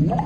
Stop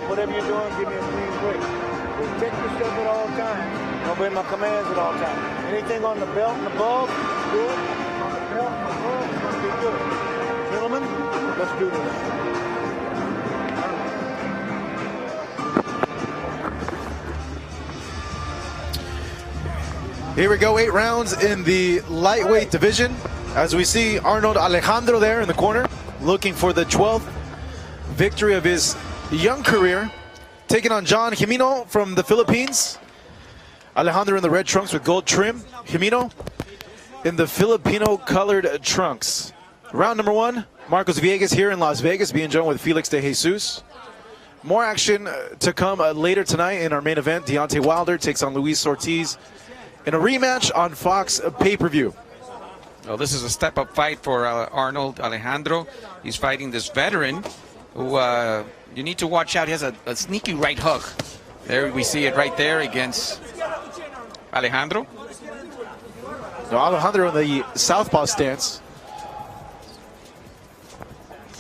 whatever you're doing, give me a clean break. Protect yourself at all times. Obey my commands at all times. Anything on the belt and above, good. On the belt and above, it's going to be good. Gentlemen, let's do this. Here we go, 8 rounds in the lightweight division. As we see Arnold Alejandro there in the corner, looking for the 12th victory of his young career, taking on John Jimeno from the Philippines. Alejandro in the red trunks with gold trim. Jimeno in the Filipino colored trunks. Round number 1, Marcos Villegas here in Las Vegas, being joined with Felix de Jesus. More action to come later tonight in our main event. Deontay Wilder takes on Luis Ortiz in a rematch on Fox pay-per-view. Well, this is a step-up fight for Arnold Alejandro. He's fighting this veteran who you need to watch out. He has a sneaky right hook. There we see it right there against Alejandro. Now Alejandro in the southpaw stance.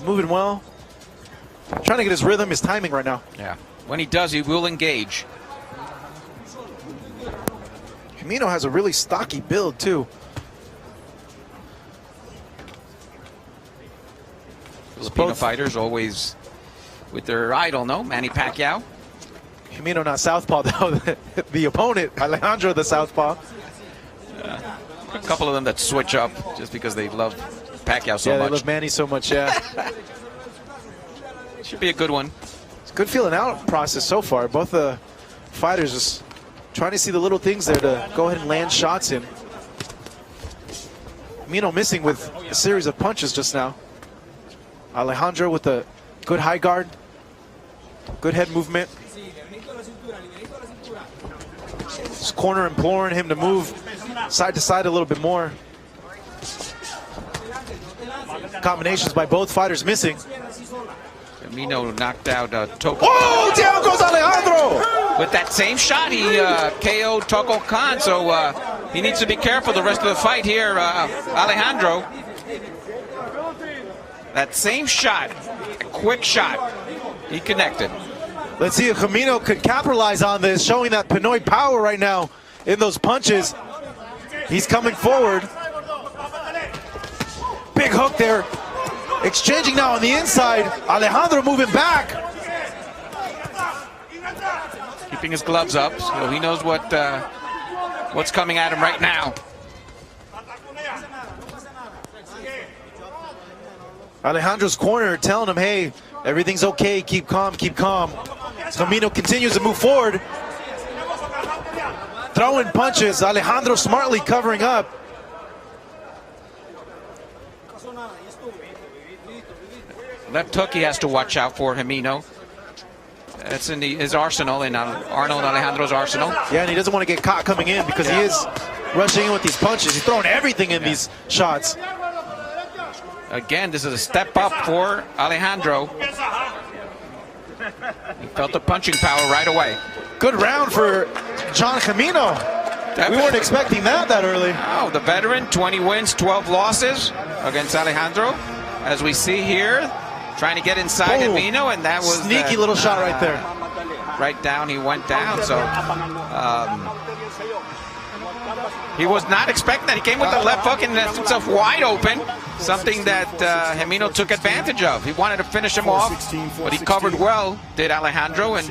Moving well. Trying to get his rhythm, his timing right now. Yeah. When he does, he will engage. Jimeno has a really stocky build too. Filipino fighters always with their idol, no? Manny Pacquiao. Jimeno not southpaw though. The opponent, Alejandro the southpaw. A couple of them that switch up just because they love Pacquiao so much. Yeah, they love Manny so much, yeah. Should be a good one. It's a good feeling out process so far. Both the fighters just trying to see the little things there to go ahead and land shots in. Jimeno missing with a series of punches just now. Alejandro with a good high guard, good head movement. His corner imploring him to move side to side a little bit more. Combinations by both fighters missing. Jimeno knocked out Toko. Oh, down goes Alejandro! With that same shot, he KO'd Toko Khan, so he needs to be careful the rest of the fight here, Alejandro. That same shot, a quick shot, he connected. Let's see if Jimeno could capitalize on this, showing that Pinoy power right now in those punches. He's coming forward. Big hook there. Exchanging now on the inside. Alejandro moving back. Keeping his gloves up, so he knows what's coming at him right now. Alejandro's corner telling him, hey, everything's okay, keep calm, keep calm. Jimeno continues to move forward. Throwing punches, Alejandro smartly covering up. Left hook he has to watch out for, Jimeno. That's in his arsenal, in Arnold Alejandro's arsenal. Yeah, and he doesn't want to get caught coming in because he is rushing in with these punches. He's throwing everything in these shots. Again, this is a step up for Alejandro. He felt the punching power right away. Good round for John Jimeno. We weren't expecting that early. Oh, the veteran, 20 wins, 12 losses against Alejandro. As we see here, trying to get inside Jimeno, and that was sneaky little shot right there. Right down, he went down. So he was not expecting that. He came with the left hook and left himself wide open. Something that Jimeno took advantage of. He wanted to finish him off, but he covered well, did Alejandro, and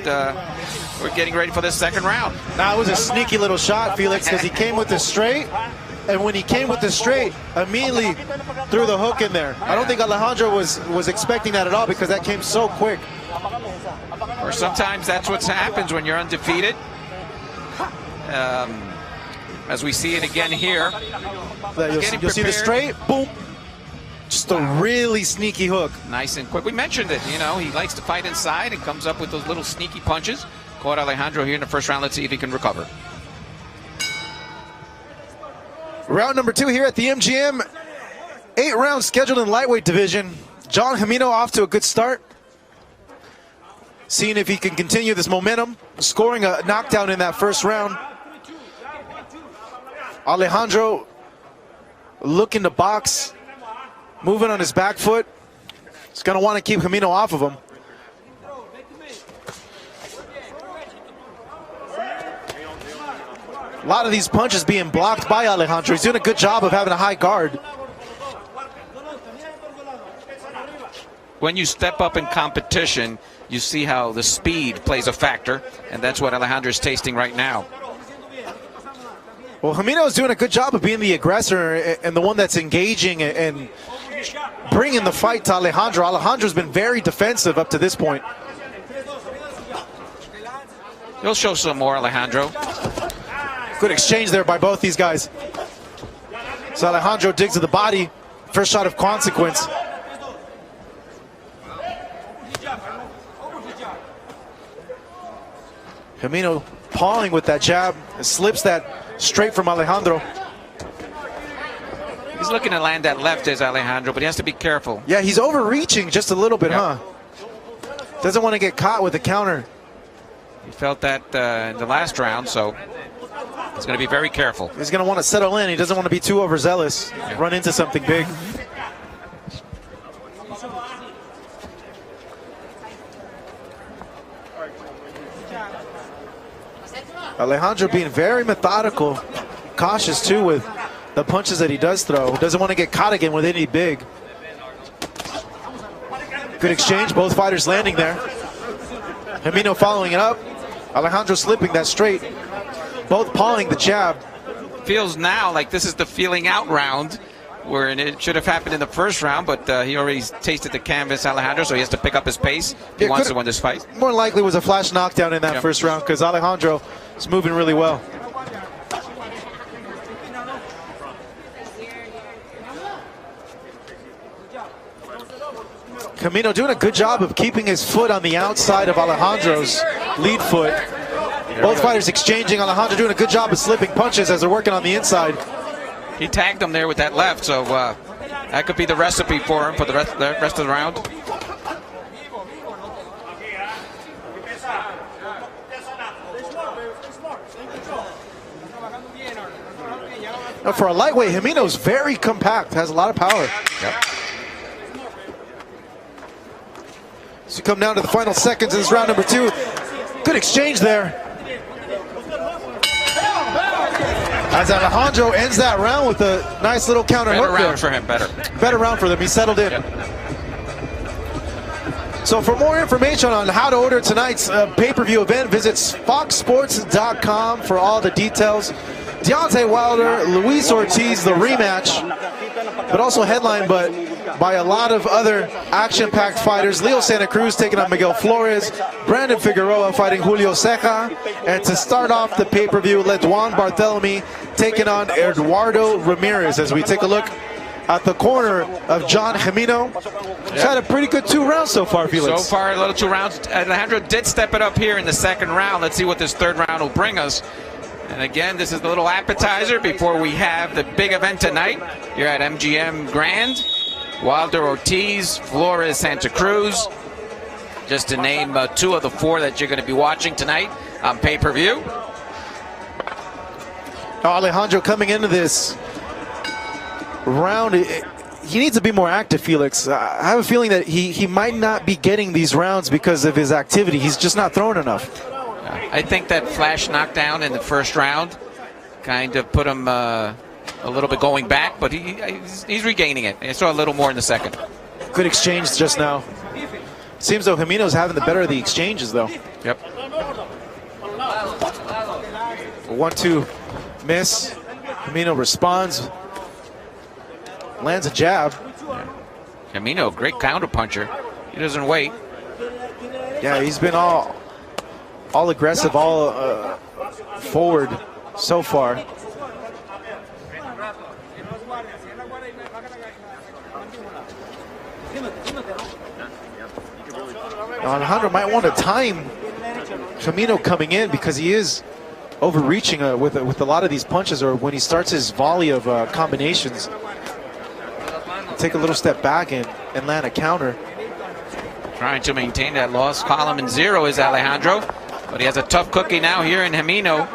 we're getting ready for this second round. Now, it was a sneaky little shot, Felix, because he came with the straight, and when he came with the straight, immediately threw the hook in there. I don't think Alejandro was expecting that at all because that came so quick. Or sometimes that's what happens when you're undefeated. As we see it again here. You'll see the straight, boom. Just a really sneaky hook. Nice and quick. We mentioned it, you know, he likes to fight inside and comes up with those little sneaky punches. Caught Alejandro here in the first round. Let's see if he can recover. Round number 2 here at the MGM. 8 rounds scheduled in lightweight division. John Jimeno off to a good start. Seeing if he can continue this momentum. Scoring a knockdown in that first round. Alejandro looking to box, moving on his back foot. He's going to want to keep Camino off of him. A lot of these punches being blocked by Alejandro. He's doing a good job of having a high guard. When you step up in competition, you see how the speed plays a factor, and that's what Alejandro is tasting right now. Well, Camino is doing a good job of being the aggressor and the one that's engaging and bringing the fight to Alejandro. Alejandro's been very defensive up to this point. He'll show some more, Alejandro. Good exchange there by both these guys. So Alejandro digs to the body. First shot of consequence. Camino pawing with that jab. Slips that straight from Alejandro. He's looking to land that left as Alejandro, but he has to be careful. Yeah, he's overreaching just a little bit, huh? Doesn't want to get caught with the counter. He felt that in the last round, so he's going to be very careful. He's going to want to settle in. He doesn't want to be too overzealous, run into something big. Alejandro being very methodical, cautious too with the punches that he does throw. Doesn't want to get caught again with any big. Good exchange, both fighters landing there. Camino following it up. Alejandro slipping that straight. Both pawing the jab. Feels now like this is the feeling out round, where it should have happened in the first round, but he already tasted the canvas, Alejandro, so he has to pick up his pace. He wants to win this fight. More likely was a flash knockdown in that first round because Alejandro is moving really well. Camino doing a good job of keeping his foot on the outside of Alejandro's lead foot. Both fighters exchanging. Alejandro doing a good job of slipping punches as they're working on the inside. He tagged him there with that left, so that could be the recipe for him for the rest of the round. Now for a lightweight, Camino's very compact, has a lot of power. Yep. So come down to the final seconds of this round number 2. Good exchange there. As Alejandro ends that round with a nice little counter hook there. Better round for him, Better round for them. He settled in. Yep. So for more information on how to order tonight's pay-per-view event, visit foxsports.com for all the details. Deontay Wilder, Luis Ortiz, the rematch, but also headlined by a lot of other action-packed fighters. Leo Santa Cruz taking on Miguel Flores, Brandon Figueroa fighting Julio Ceja, and to start off the pay-per-view, Ledwan Barthelemy taking on Eduardo Ramirez. As we take a look at the corner of John Camino. He's had a pretty good 2 rounds so far, Felix. So far, a little 2 rounds. Alejandro did step it up here in the second round. Let's see what this third round will bring us. And again, this is the little appetizer before we have the big event tonight here at MGM Grand. Wilder, Ortiz, Flores, Santa Cruz. Just to name 2 of the 4 that you're going to be watching tonight on pay-per-view. Alejandro coming into this round, he needs to be more active, Felix. I have a feeling that he might not be getting these rounds because of his activity. He's just not throwing enough. I think that flash knockdown in the first round kind of put him a little bit going back, but he's regaining it. I saw a little more in the second. Good exchange just now. Seems though Camino's having the better of the exchanges, though. Yep. 1-2 miss. Camino responds. Lands a jab. Camino, great counter puncher. He doesn't wait. Yeah, he's been all aggressive, all forward so far. Alejandro might want to time Camino coming in because he is overreaching with a lot of these punches, or when he starts his volley of combinations. Take a little step back and land a counter. Trying to maintain that loss column in 0 is Alejandro, but he has a tough cookie now here in Camino.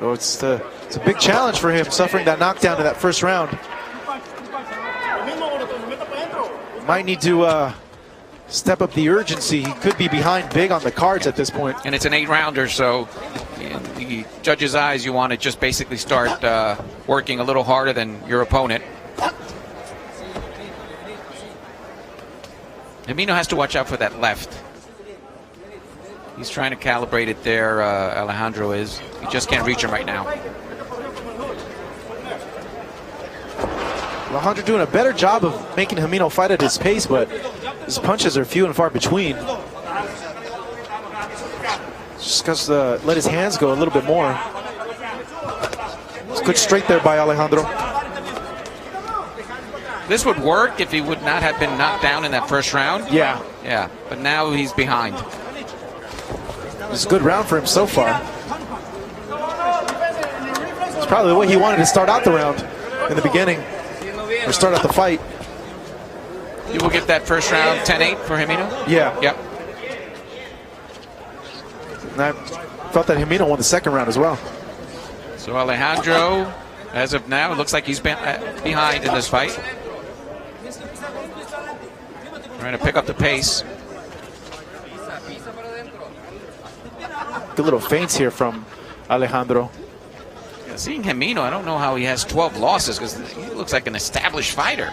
Oh, it's the It's a big challenge for him, suffering that knockdown in that first round. Might need to step up the urgency. He could be behind big on the cards at this point. And it's an 8-rounder, so in the judge's eyes, you want to just basically start working a little harder than your opponent. Himino has to watch out for that left. He's trying to calibrate it there, Alejandro is. He just can't reach him right now. Alejandro doing a better job of making Himino fight at his pace, but his punches are few and far between. Just because let his hands go a little bit more. It's good straight there by Alejandro. This would work if he would not have been knocked down in that first round. Yeah. Yeah, but now he's behind. It's a good round for him so far. It's probably the way he wanted to start out the round in the beginning. Or start out the fight. You will get that first round 10-8 for Himino? Yeah. Yep. And I felt that Himino won the second round as well. So Alejandro, as of now, it looks like he's been behind in this fight. Trying to pick up the pace. Good little feints here from Alejandro. Yeah, seeing Himino, I don't know how he has 12 losses because he looks like an established fighter.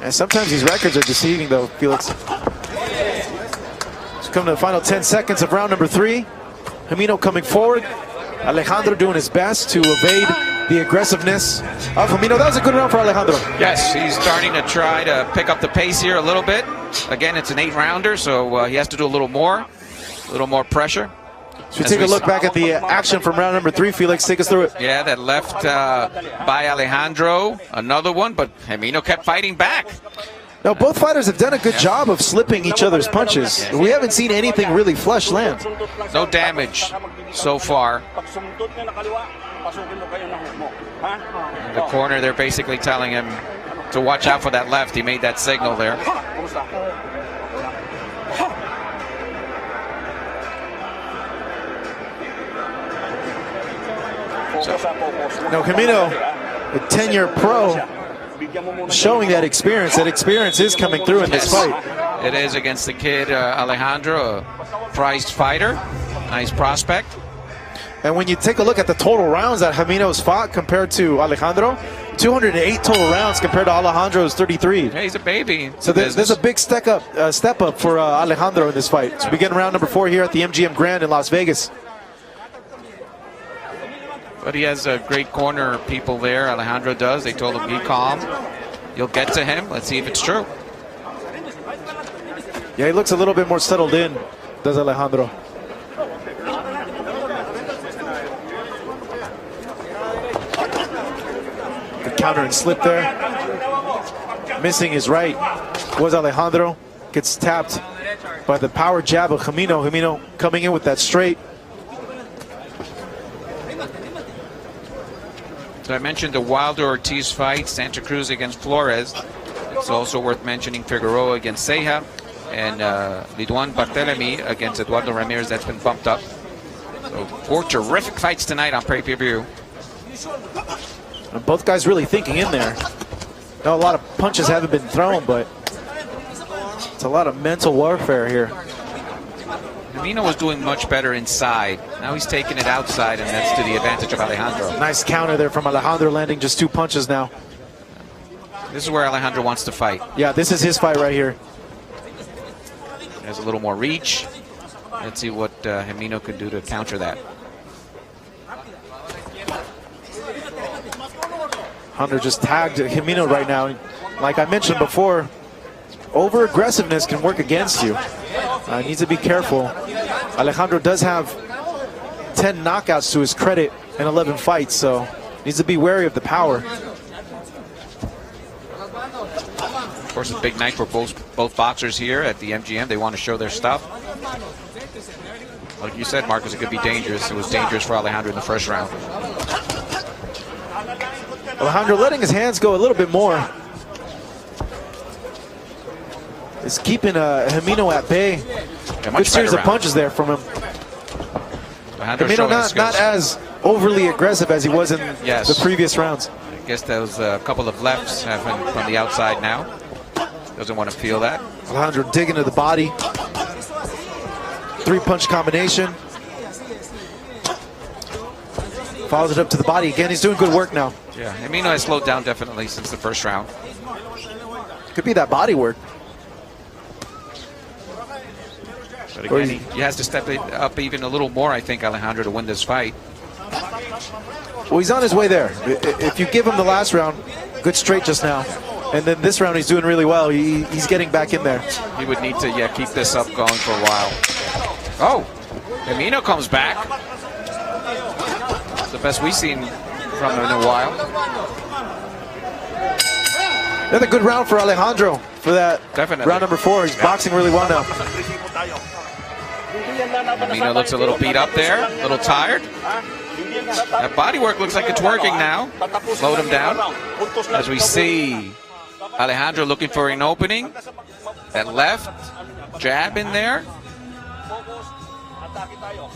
And sometimes these records are deceiving, though, Felix. Let's come to the final 10 seconds of round number 3. Himino coming forward. Alejandro doing his best to evade the aggressiveness of Himino. That was a good round for Alejandro. Yes, he's starting to try to pick up the pace here a little bit. Again, it's an 8-rounder, so he has to do a little more pressure. So we take a look back at the action from round number 3. Felix, take us through it. Yeah, that left by Alejandro, another one, but Himino kept fighting back. Now, both fighters have done a good job of slipping each other's punches. We haven't seen anything really flush land. No damage so far. In the corner, they're basically telling him to watch out for that left. He made that signal there. Now, Himino, a 10-year pro, showing that experience. That experience is coming through in this fight. It is against the kid Alejandro, a prized fighter, nice prospect. And when you take a look at the total rounds that Himino's fought compared to Alejandro, 208 total rounds compared to Alejandro's 33. Yeah, he's a baby. So there's a big step up for Alejandro in this fight. So we begin round number 4 here at the MGM Grand in Las Vegas. But he has great corner people there. Alejandro does. They told him, be calm. You'll get to him. Let's see if it's true. Yeah, he looks a little bit more settled in, does Alejandro. Good counter and slip there. Missing his right was Alejandro. Gets tapped by the power jab of Himino. Himino coming in with that straight. So I mentioned the Wilder-Ortiz fight, Santa Cruz against Flores. It's also worth mentioning Figueroa against Ceja and Liduan Barthelemy against Eduardo Ramirez. That's been bumped up. So 4 terrific fights tonight on pay-per-view. And both guys really thinking in there. Now, a lot of punches haven't been thrown, but it's a lot of mental warfare here. Himino was doing much better inside. Now he's taking it outside, and that's to the advantage of Alejandro. Nice counter there from Alejandro, landing just 2 punches now. This is where Alejandro wants to fight. Yeah, this is his fight right here. He has a little more reach. Let's see what Himino could do to counter that. Hunter just tagged Himino right now. Like I mentioned before, over-aggressiveness can work against you. Needs to be careful. Alejandro does have 10 knockouts to his credit in 11 fights, so needs to be wary of the power. Of course, it's a big night for both boxers here at the MGM. They want to show their stuff. Like you said, Marcus, it could be dangerous. It was dangerous for Alejandro in the first round. Alejandro letting his hands go a little bit more. Is keeping Himino at bay. Yeah, good series of punches there from him. Alejandro Camino not as overly aggressive as he was in the previous rounds. I guess those couple of lefts have him from the outside now. Doesn't want to feel that. Alejandro digging to the body. 3-punch combination. Follows it up to the body again. He's doing good work now. Yeah, Hemino has slowed down definitely since the first round. Could be that body work. But again, he has to step it up even a little more, I think, Alejandro, to win this fight. Well, he's on his way there. If you give him the last round, good straight just now. And then this round, he's doing really well. He's getting back in there. He would need to, keep this up going for a while. Oh, Hemino comes back. It's the best we've seen from him in a while. Another good round for Alejandro for that. Definitely. Round number 4. He's boxing really well now. Hemino looks a little beat up there, a little tired. That body work looks like it's working now. Slowed him down. As we see Alejandro looking for an opening. That left jab in there.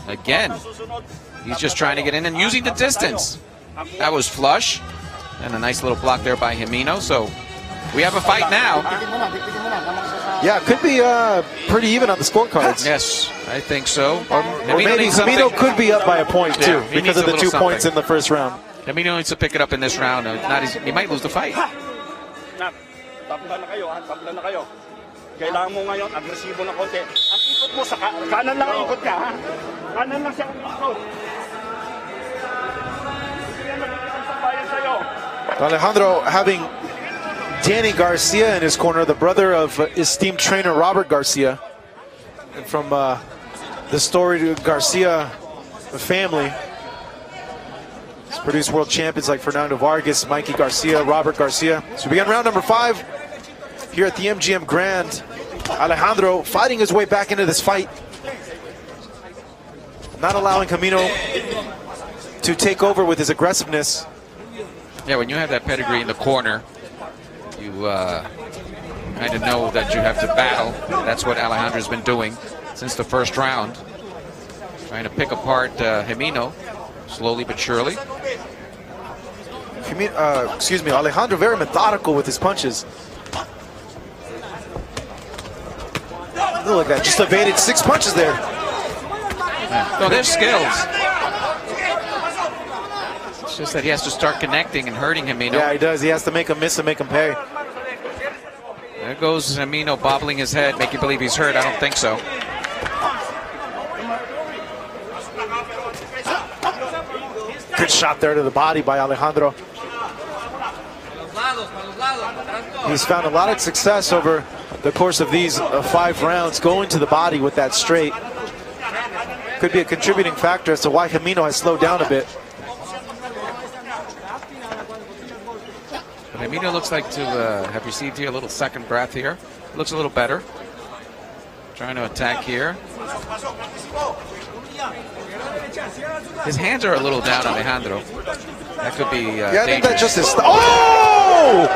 Again, he's just trying to get in and using the distance. That was flush. And a nice little block there by Hemino. So we have a fight now. Yeah, it could be pretty even on the scorecards. Yes, I think so. Or maybe Hemino could be up by a point, too, because of the 2 points in the first round. Hemino needs to pick it up in this round. He might lose the fight. Kailangan mo ngayon agresibo na konti. Ang ikot mo sa kanan lang ang ikot ka, ha? Kanan lang siya ang ikot. Alejandro having Danny Garcia in his corner, the brother of esteemed trainer Robert Garcia, from the storied Garcia family. He's produced world champions like Fernando Vargas, Mikey Garcia, Robert Garcia. So we begin round number 5 here at the MGM Grand. Alejandro fighting his way back into this fight, not allowing Hemino to take over with his aggressiveness. Yeah, when you have that pedigree in the corner, you kind of know that you have to battle. That's what Alejandro's been doing since the first round, trying to pick apart Hemino slowly but surely. Alejandro very methodical with his punches. Look at that, just evaded 6 punches there. Yeah. No, there's skills. It's just that he has to start connecting and hurting Hemino. Yeah, he does. He has to make him miss and make him pay. There goes Hemino bobbling his head, making believe he's hurt. I don't think so. Good shot there to the body by Alejandro. He's found a lot of success over the course of these 5 rounds, going to the body with that straight. Could be a contributing factor as to why Hemino has slowed down a bit. But Hemino looks like to have received here a little second breath here. Looks a little better. Trying to attack here. His hands are a little down on Alejandro. That could be yeah, I think that's just his... Oh!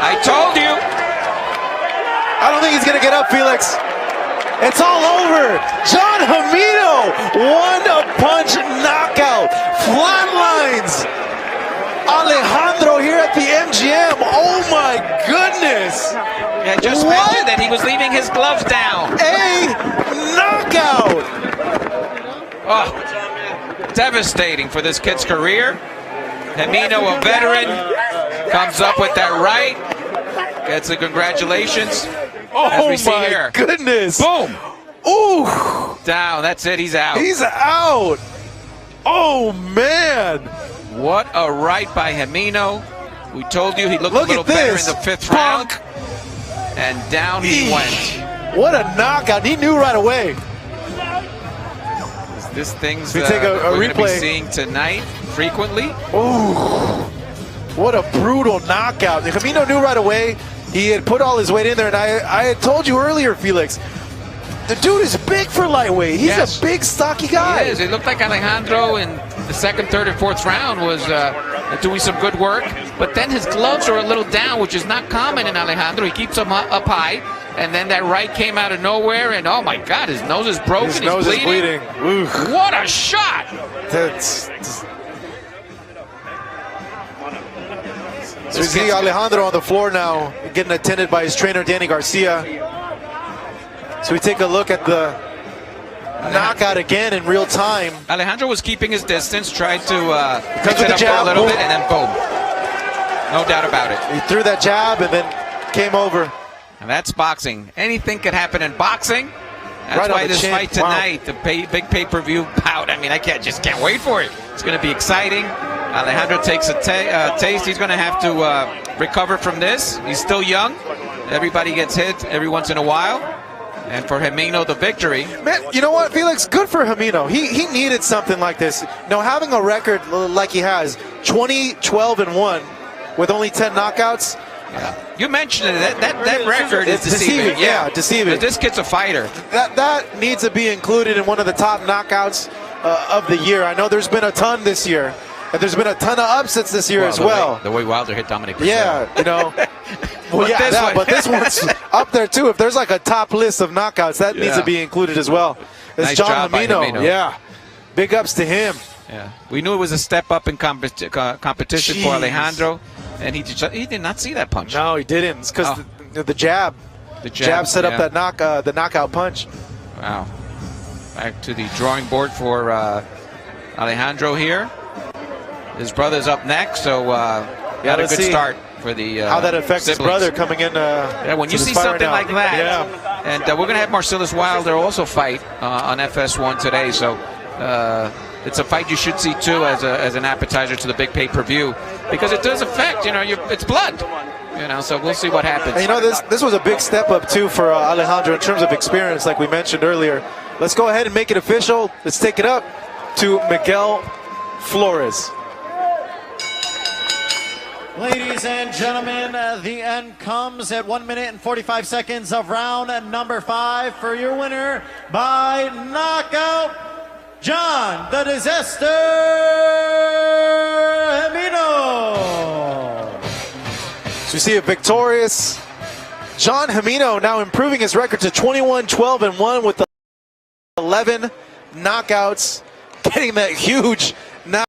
I told you! I don't think he's going to get up, Felix. It's all over. John Hemino, 1-punch knockout. Flatlines Alejandro here at the MGM. Oh my goodness. Yeah, just mentioned that he was leaving his gloves down. A knockout. Oh, devastating for this kid's career. Hemino, a veteran, comes up with that right. Gets the congratulations. Oh as we see my here. Goodness. Boom. Ooh. Down. That's it. He's out. He's out. Oh, man. What a right by Hemino. We told you he looked a little better in the 5th round. And down he went. What a knockout. He knew right away. Is this things we take a we're going to be replay. seeing tonight frequently? Ooh. What a brutal knockout. Hemino knew right away. He had put all his weight in there, and I had told you earlier, Felix, the dude is big for lightweight. He's a big, stocky guy. He is. It looked like Alejandro in the 2nd, 3rd, and 4th round was doing some good work, but then his gloves are a little down, which is not common in Alejandro. He keeps them up high, and then that right came out of nowhere, and oh my God, his nose is broken. His nose is bleeding. Oof. What a shot! So we see Alejandro on the floor now, getting attended by his trainer, Danny Garcia. So we take a look at the knockout again in real time. Alejandro was keeping his distance, tried to Comes with pick it the up jab, for a little boom. bit, and then boom. No doubt about it. He threw that jab and then came over. And that's boxing. Anything could happen in boxing. That's Right on why the this chin. fight tonight, the big pay-per-view bout, I mean, I just can't wait for it. It's going to be exciting. Alejandro takes a taste. He's going to have to recover from this. He's still young. Everybody gets hit every once in a while. And for Himino, the victory. Man, you know what, Felix? Good for Himino. He needed something like this. You know, having a record like he has, 20-12-1, with only 10 knockouts. Yeah. You mentioned it. That record is deceiving. Yeah, deceiving. But this kid's a fighter. That needs to be included in one of the top knockouts of the year. I know there's been a ton this year, and there's been a ton of upsets this year as well. The way Wilder hit Dominic Cruz. Yeah, you know. Well, but this one's up there too. If there's like a top list of knockouts, that needs to be included as well. It's Nice John job by Himino. Himino. Yeah, big ups to him. Yeah, we knew it was a step up in competition Jeez. for Alejandro, and he did not see that punch. No, he didn't. It's because the jab. The Jab set up that the knockout punch. Wow. Back to the drawing board for Alejandro here. His brother's up next, so got a good start for the how that affects siblings. his brother coming in. Yeah, when you see something like that, and we're going to have Marcellus Wilder also fight on FS1 today, so it's a fight you should see too as an appetizer to the big pay-per-view, because it does affect, it's blood, so we'll see what happens. And this was a big step up too for Alejandro in terms of experience, like we mentioned earlier. Let's go ahead and make it official. Let's take it up to Miguel Flores. Ladies and gentlemen, the end comes at 1 minute and 45 seconds of round number 5 for your winner by knockout, John the Disaster Himino. So you see a victorious John Himino now improving his record to 21-12-1 with the 11 knockouts, getting that huge